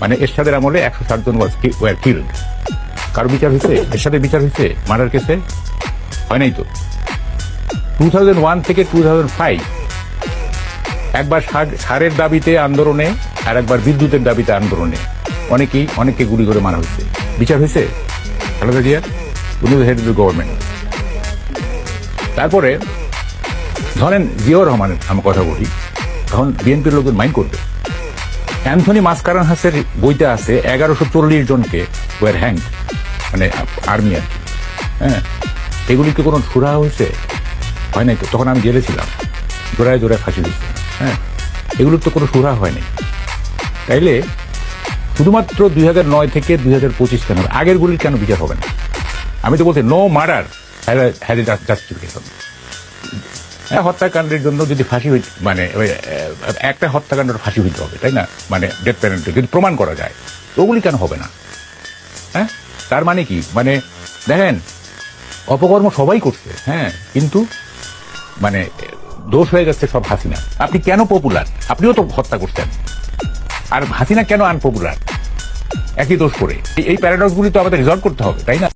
মানে এরশাদের আমলে 160 জন ওয়ার কিল্ড। কারো বিচার হয়েছে? এরশাদের বিচার হয়েছে মার্ডার কেসে? হয় নাই তো। 2001 থেকে 2005 একবার সারের দাবিতে আন্দোলনে আর একবার বিদ্যুতের দাবিতে আন্দোলনে অনেককে গুলি করে মারা হয়েছে। বিচার হয়েছে খালেদা জিয়ার? উনি হেড অফ দ্য গভর্নমেন্ট। তারপরে ধরেন জিয়াউর রহমানের আমার কথা বলি, তখন বিএনপির লোকজন মাইন্ড করবে। অ্যান্থনি মাসকারানহাসের বইতে আছে 1140 জনকে ওয়ার হ্যাং, মানে আর্মি আর কি। হ্যাঁ, এগুলিকে কোনো সুরাহা হয়েছে? হয় নাই তো। তখন আমি জেলে ছিলাম, জোড়ায় জোড়ায় ফাঁসি দিচ্ছে। হ্যাঁ, এগুলোর তো কোনো সুরাহা হয়নি। তাইলে শুধুমাত্র 2009 থেকে 2025 কেন হবে? আগের গুলির কেন বিচার হবে না? আমি তো বলছি no murder has a justification. হত্যাকাণ্ডের জন্য যদি ফাঁসি মানে একটা হত্যাকাণ্ডের ফাঁসি হইতে হবে, তাই না? মানে ডেথ পেনাল্টি যদি প্রমাণ করা যায়, ওগুলি কেন হবে না? হ্যাঁ, তার মানে কি? মানে দেখেন, অপকর্ম সবাই করছে, হ্যাঁ, কিন্তু মানে দোষ হয়ে যাচ্ছে সব হাসিনা। আপনি কেন পপুলার? আপনিও তো হত্যা করছেন। আর হাসিনা কেন আনপপুলার? একই দোষ করে। এই প্যারাডক্স গুলি তো আমাদের রিজলভ করতে হবে, তাই না?